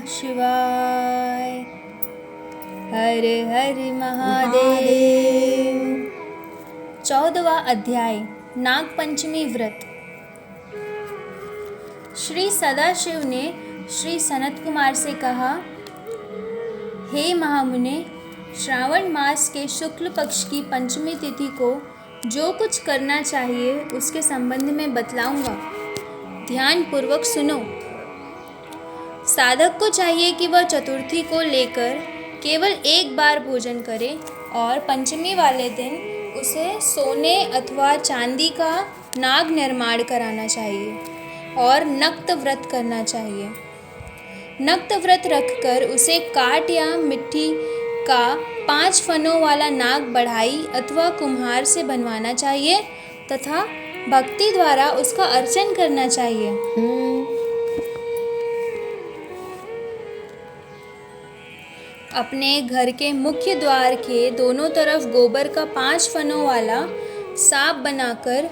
शिवाय। हर हर महादेव। 14वां अध्याय नागपंचमी व्रत। श्री सदाशिव ने श्री सनत कुमार से कहा, हे महामुने, श्रावण मास के शुक्ल पक्ष की पंचमी तिथि को जो कुछ करना चाहिए उसके संबंध में बतलाऊंगा, ध्यान पूर्वक सुनो। साधक को चाहिए कि वह चतुर्थी को लेकर केवल एक बार भोजन करे और पंचमी वाले दिन उसे सोने अथवा चांदी का नाग निर्माण कराना चाहिए और नक्त व्रत करना चाहिए। नक्त व्रत रखकर उसे काट या मिट्टी का 5 फनों वाला नाग बढ़ाई अथवा कुम्हार से बनवाना चाहिए तथा भक्ति द्वारा उसका अर्चन करना चाहिए। अपने घर के मुख्य द्वार के दोनों तरफ गोबर का 5 फनों वाला सांप बनाकर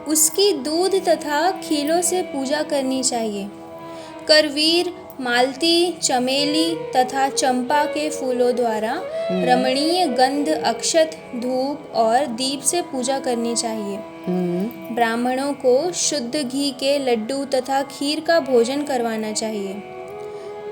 उसकी दूध तथा खीलों से पूजा करनी चाहिए। करवीर, मालती, चमेली तथा चंपा के फूलों द्वारा रमणीय गंध, अक्षत, धूप और दीप से पूजा करनी चाहिए। ब्राह्मणों को शुद्ध घी के लड्डू तथा खीर का भोजन करवाना चाहिए।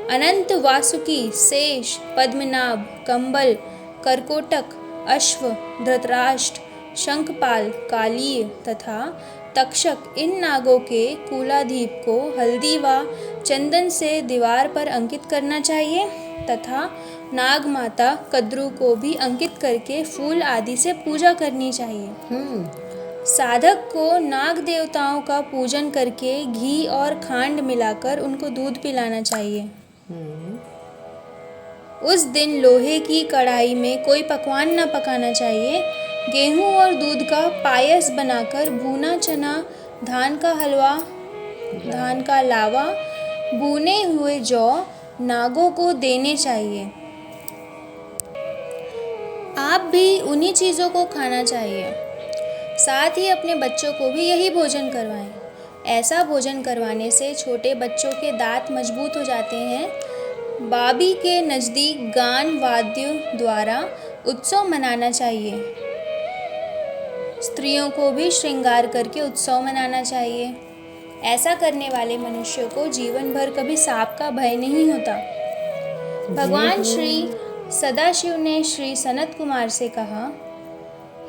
अनंत वासुकी, शेष, पद्मनाभ, कंबल, करकोटक, अश्व, धृतराष्ट्र, शंखपाल, कालीय तथा तक्षक इन नागों के कुलाधीप को हल्दी व चंदन से दीवार पर अंकित करना चाहिए तथा नाग माता कद्रू को भी अंकित करके फूल आदि से पूजा करनी चाहिए। साधक को नाग देवताओं का पूजन करके घी और खांड मिलाकर उनको दूध पिलाना चाहिए। उस दिन लोहे की कढ़ाई में कोई पकवान न पकाना चाहिए। गेहूं और दूध का पायस बनाकर भुना चना, धान का हलवा, धान का लावा, भुने हुए जौ नागों को देने चाहिए। आप भी उन्हीं चीज़ों को खाना चाहिए। साथ ही अपने बच्चों को भी यही भोजन करवाएं। ऐसा भोजन करवाने से छोटे बच्चों के दांत मजबूत हो जाते हैं। बाबी के नज़दीक गान वाद्यों द्वारा उत्सव मनाना चाहिए। स्त्रियों को भी श्रृंगार करके उत्सव मनाना चाहिए। ऐसा करने वाले मनुष्यों को जीवन भर कभी सांप का भय नहीं होता। भगवान श्री सदाशिव ने श्री सनत कुमार से कहा,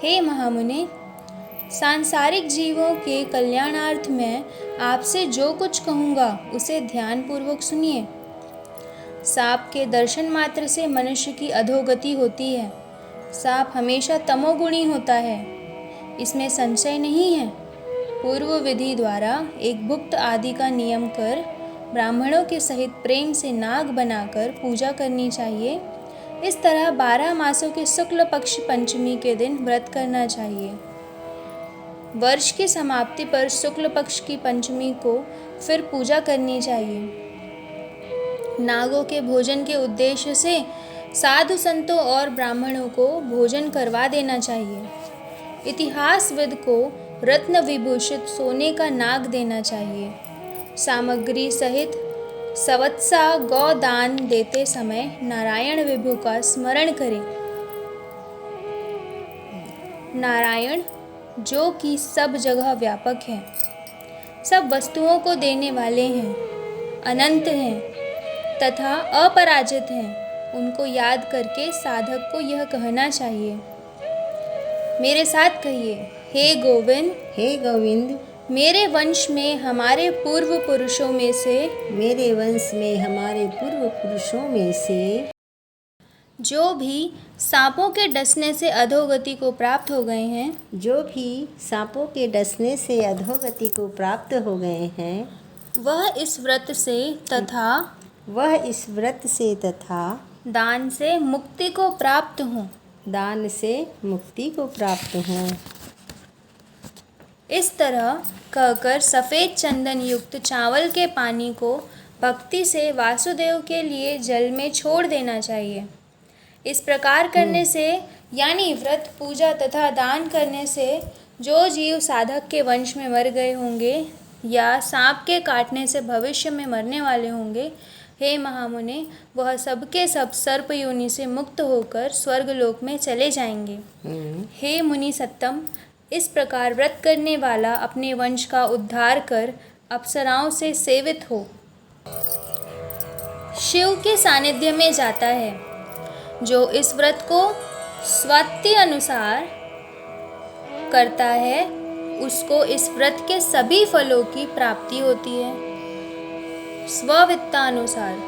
हे महामुने, सांसारिक जीवों के कल्याणार्थ मैं आपसे जो कुछ कहूँगा उसे ध्यानपूर्वक सुनिए। सांप के दर्शन मात्र से मनुष्य की अधोगति होती है। सांप हमेशा तमोगुणी होता है, इसमें संशय नहीं है। पूर्व विधि द्वारा एक भुक्त आदि का नियम कर ब्राह्मणों के सहित प्रेम से नाग बनाकर पूजा करनी चाहिए। इस तरह 12 मासों के शुक्ल पक्ष पंचमी के दिन व्रत करना चाहिए। वर्ष की समाप्ति पर शुक्ल पक्ष की पंचमी को फिर पूजा करनी चाहिए। नागों के भोजन के उद्देश्य से साधु संतों और ब्राह्मणों को भोजन करवा देना चाहिए। इतिहासविद को रत्न विभूषित सोने का नाग देना चाहिए। सामग्री सहित सवत्सा गौदान देते समय नारायण विभु का स्मरण करें। नारायण जो कि सब जगह व्यापक है, सब वस्तुओं को देने वाले हैं, अनंत हैं तथा अपराजित हैं, उनको याद करके साधक को यह कहना चाहिए। मेरे साथ कहिए, हे गोविंद, हे गोविंद, मेरे वंश में हमारे पूर्व पुरुषों में से, मेरे वंश में हमारे पूर्व पुरुषों में से जो भी सांपों के डसने से अधोगति को प्राप्त हो गए हैं, जो भी सांपों के डसने से अधोगति को प्राप्त हो गए हैं, वह इस व्रत से तथा दान से मुक्ति को प्राप्त हों। दान से मुक्ति को प्राप्त हों। इस तरह कहकर सफ़ेद चंदन युक्त चावल के पानी को भक्ति से वासुदेव के लिए जल में छोड़ देना चाहिए। इस प्रकार करने से, यानी व्रत, पूजा तथा दान करने से जो जीव साधक के वंश में मर गए होंगे या सांप के काटने से भविष्य में मरने वाले होंगे, हे महामुने, वह सबके सब सर्प योनि से मुक्त होकर स्वर्गलोक में चले जाएंगे। हे मुनि सत्तम, इस प्रकार व्रत करने वाला अपने वंश का उद्धार कर अप्सराओं से सेवित हो शिव के सानिध्य में जाता है। जो इस व्रत को स्वाति अनुसार करता है उसको इस व्रत के सभी फलों की प्राप्ति होती है। स्ववित्तानुसार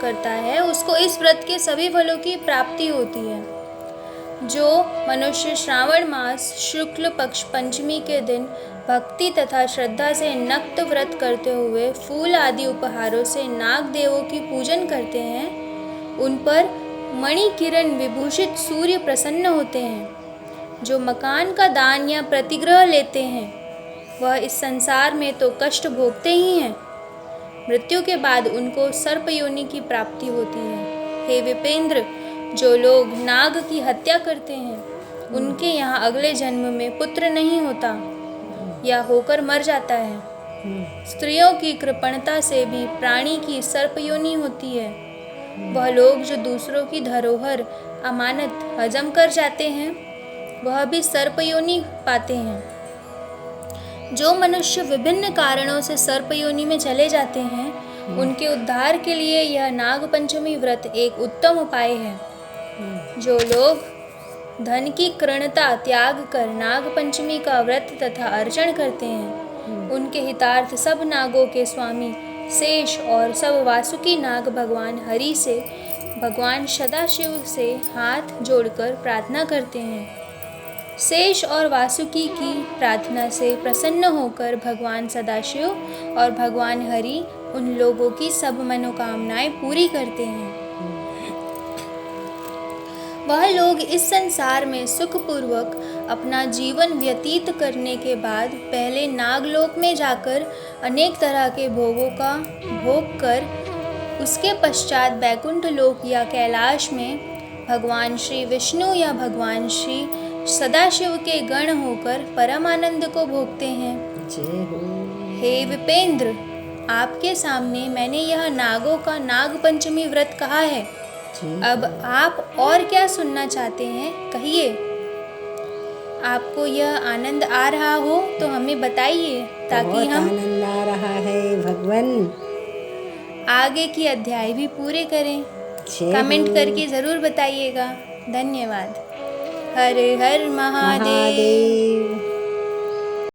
करता है उसको इस व्रत के सभी फलों की प्राप्ति होती है। जो मनुष्य श्रावण मास शुक्ल पक्ष पंचमी के दिन भक्ति तथा श्रद्धा से नक्त व्रत करते हुए फूल आदि उपहारों से नाग देवों की पूजन करते हैं, उन पर मणि किरण विभूषित सूर्य प्रसन्न होते हैं। जो मकान का दान या प्रतिग्रह लेते हैं वह इस संसार में तो कष्ट भोगते ही हैं, मृत्यु के बाद उनको सर्प योनि की प्राप्ति होती है। हे विपेंद्र, जो लोग नाग की हत्या करते हैं उनके यहाँ अगले जन्म में पुत्र नहीं होता या होकर मर जाता है। स्त्रियों की कृपणता से भी प्राणी की सर्प योनि होती है। वह लोग जो दूसरों की धरोहर अमानत हजम कर जाते हैं वह भी सर्प योनि पाते हैं। जो मनुष्य विभिन्न कारणों से सर्प योनि में चले जाते हैं उनके उद्धार के लिए यह नाग पंचमी व्रत एक उत्तम उपाय है। जो लोग धन की कृणता त्याग कर नाग पंचमी का व्रत तथा अर्चन करते हैं उनके हितार्थ सब नागों के स्वामी शेष और सब वासुकी नाग भगवान हरि से भगवान सदाशिव से हाथ जोड़कर प्रार्थना करते हैं। शेष और वासुकी की प्रार्थना से प्रसन्न होकर भगवान सदाशिव और भगवान हरि उन लोगों की सब मनोकामनाएं पूरी करते हैं। वह लोग इस संसार में सुखपूर्वक अपना जीवन व्यतीत करने के बाद पहले नागलोक में जाकर अनेक तरह के भोगों का भोग कर उसके पश्चात बैकुंठ लोक या कैलाश में भगवान श्री विष्णु या भगवान श्री सदाशिव के गण होकर परम आनंद को भोगते हैं। हे विपेंद्र, आपके सामने मैंने यह नागों का नाग पंचमी व्रत कहा है। अब आप और क्या सुनना चाहते हैं कहिए। आपको यह आनंद आ रहा हो तो हमें बताइए ताकि हम आनंद आ रहा है भगवान, आगे की अध्याय भी पूरे करें। कमेंट करके ज़रूर बताइएगा। धन्यवाद। हर हर महादेव।